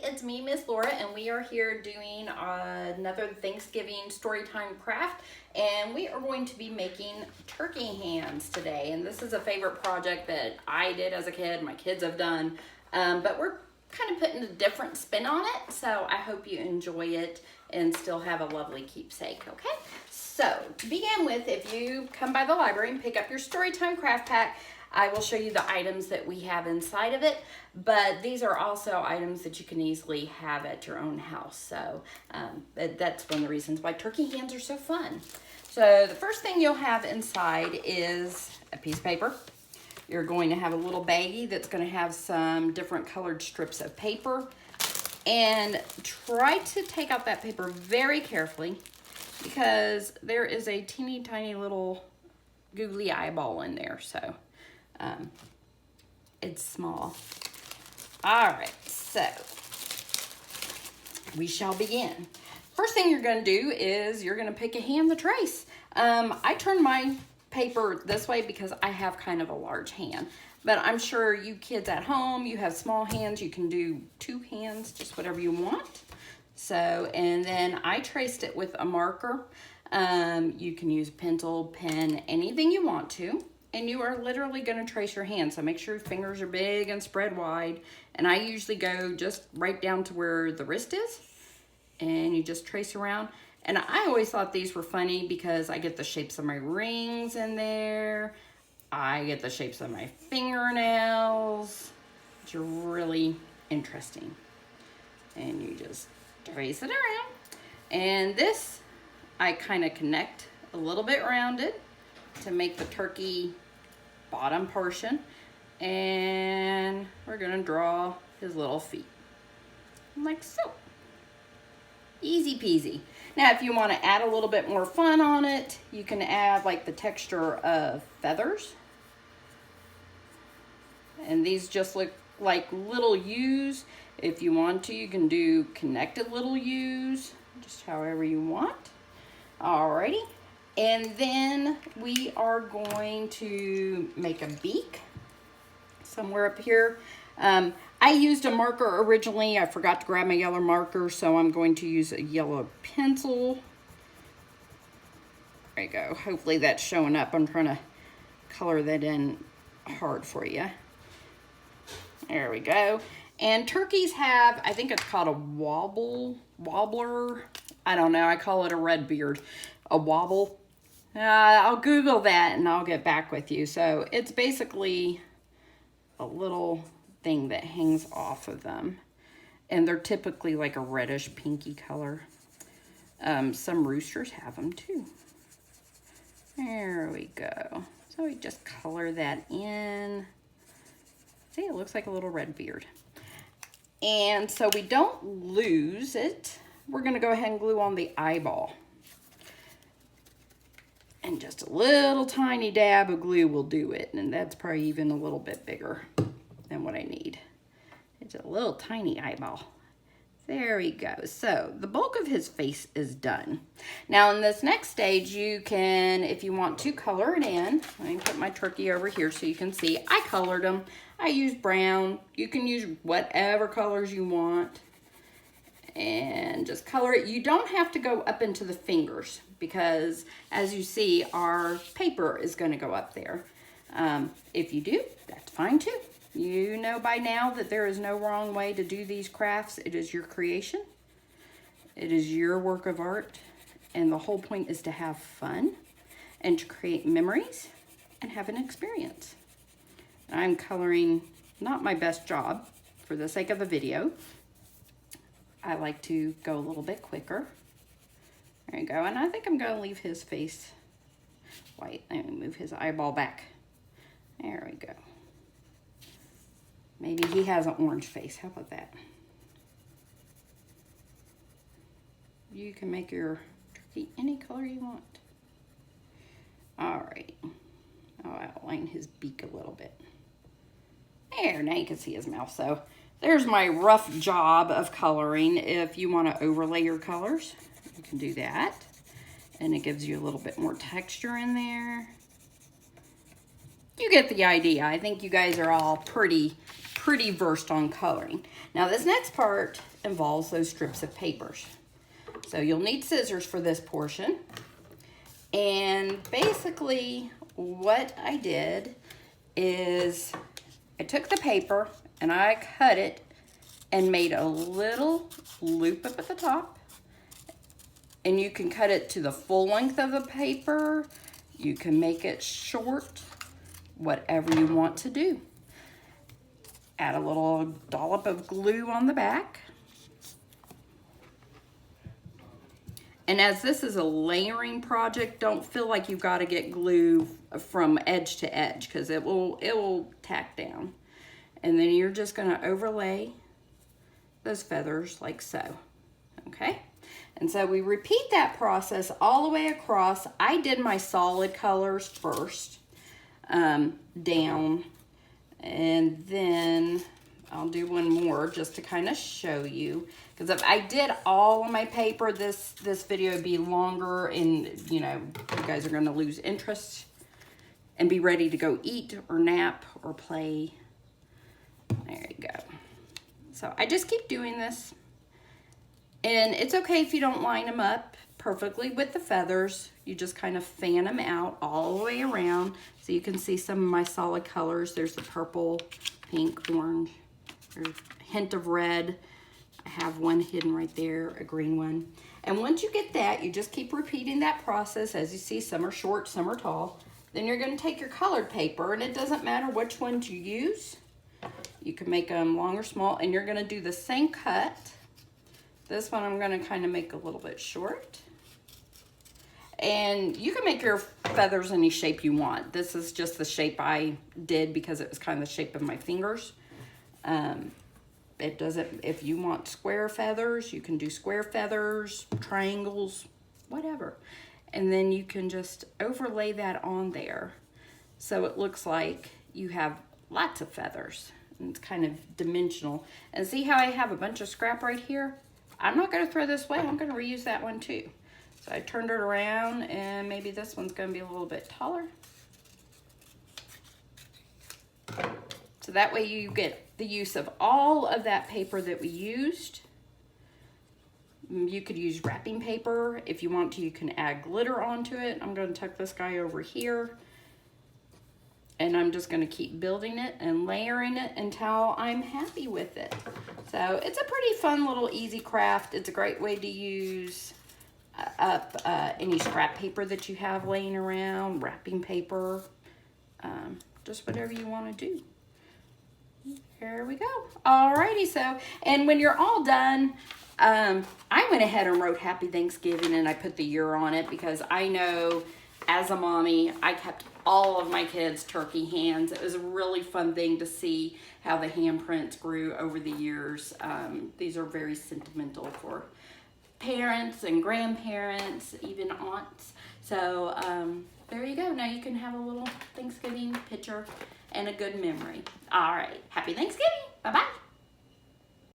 it's me, Miss Laura, and we are here doing another Thanksgiving Storytime craft, and we are going to be making turkey hands today. And this is a favorite project that I did as a kid, my kids have done, but we're kind of putting a different spin on it, so I hope you enjoy it and still have a lovely keepsake, okay? So, to begin with, if you come by the library and pick up your Storytime craft pack, I will show you the items that we have inside of it, but these are also items that you can easily have at your own house. So that's one of the reasons why turkey hands are so fun. So the first thing you'll have inside is a piece of paper. You're going to have a little baggie that's going to have some different colored strips of paper. And try to take out that paper very carefully because there is a teeny tiny little googly eyeball in there. So it's small. All right, so we shall begin. First thing you're going to do is you're going to pick a hand to trace. I turn my paper this way because I have kind of a large hand, but I'm sure you kids at home, you have small hands, you can do two hands, just whatever you want. So, and then I traced it with a marker. You can use a pencil, pen, anything you want to. And you are literally going to trace your hand. So make sure your fingers are big and spread wide. And I usually go just right down to where the wrist is. And you just trace around. And I always thought these were funny because I get the shapes of my rings in there. I get the shapes of my fingernails, which are really interesting. And you just trace it around. And this, I kind of connect a little bit rounded to make the turkey bottom portion, and we're gonna draw his little feet like so. Easy peasy. Now if you want to add a little bit more fun on it, you can add like the texture of feathers, and these just look like little U's. If you want to, you can do connected little U's, just however you want. Alrighty. And then we are going to make a beak somewhere up here. I used a marker originally. I forgot to grab my yellow marker, so I'm going to use a yellow pencil. There you go. Hopefully that's showing up. I'm trying to color that in hard for you. There we go. And turkeys have, I think it's called a wobbler. I don't know. I call it a red beard. A wobble. I'll Google that and I'll get back with you. So it's basically a little thing that hangs off of them. And they're typically like a reddish pinky color. Some roosters have them too. There we go. So we just color that in. See, it looks like a little red beard. And so we don't lose it, we're going to go ahead and glue on the eyeball. And just a little tiny dab of glue will do it. And that's probably even a little bit bigger than what I need. It's a little tiny eyeball. There we go. So the bulk of his face is done. Now in this next stage, you can, if you want to, color it in. Let me put my turkey over here so you can see. I colored them. I used brown. You can use whatever colors you want. And just color it. You don't have to go up into the fingers because as you see, our paper is going to go up there. If you do, that's fine too. You know by now that there is no wrong way to do these crafts. It is your creation. It is your work of art. And the whole point is to have fun and to create memories and have an experience. I'm coloring not my best job for the sake of the video. I like to go a little bit quicker. There you go. And I think I'm going to leave his face white. Let me move his eyeball back. There we go. Maybe he has an orange face. How about that? You can make your turkey any color you want. All right. I'll outline his beak a little bit. There, now you can see his mouth. So there's my rough job of coloring. If you want to overlay your colors, you can do that. And it gives you a little bit more texture in there. You get the idea. I think you guys are all pretty pretty versed on coloring. Now this next part involves those strips of papers. So you'll need scissors for this portion. And basically what I did is I took the paper and I cut it and made a little loop up at the top. And you can cut it to the full length of the paper. You can make it short, whatever you want to do. Add a little dollop of glue on the back. And as this is a layering project, don't feel like you've got to get glue from edge to edge because it will tack down. And then you're just going to overlay those feathers like so. Okay? And so we repeat that process all the way across. I did my solid colors first, down, and then I'll do one more just to kind of show you. Because if I did all of my paper, this video would be longer, and you know, you guys are going to lose interest and be ready to go eat or nap or play. There you go. So I just keep doing this. And it's okay if you don't line them up perfectly with the feathers. You just kind of fan them out all the way around. So you can see some of my solid colors. There's the purple, pink, orange, there's a hint of red. I have one hidden right there, a green one. And once you get that, you just keep repeating that process. As you see, some are short, some are tall. Then you're going to take your colored paper, and it doesn't matter which ones you use. You can make them long or small, and you're going to do the same cut. This one I'm going to kind of make a little bit short. And you can make your feathers any shape you want. This is just the shape I did because it was kind of the shape of my fingers. It doesn't, if you want square feathers, you can do square feathers, triangles, whatever. And then you can just overlay that on there so it looks like you have lots of feathers. And it's kind of dimensional. And see how I have a bunch of scrap right here? I'm not going to throw this away. I'm going to reuse that one too. So I turned it around, and maybe this one's going to be a little bit taller. So that way you get the use of all of that paper that we used. You could use wrapping paper. If you want to, you can add glitter onto it. I'm going to tuck this guy over here. And I'm just going to keep building it and layering it until I'm happy with it. So it's a pretty fun little easy craft. It's a great way to use up any scrap paper that you have laying around, wrapping paper, just whatever you want to do. Here we go. Alrighty, so, and when you're all done, I went ahead and wrote Happy Thanksgiving, and I put the year on it because I know as a mommy, I kept all of my kids' turkey hands. It was a really fun thing to see how the handprints grew over the years. These are very sentimental for parents and grandparents, even aunts. So there you go. Now you can have a little Thanksgiving picture and a good memory. All right. Happy Thanksgiving. Bye-bye.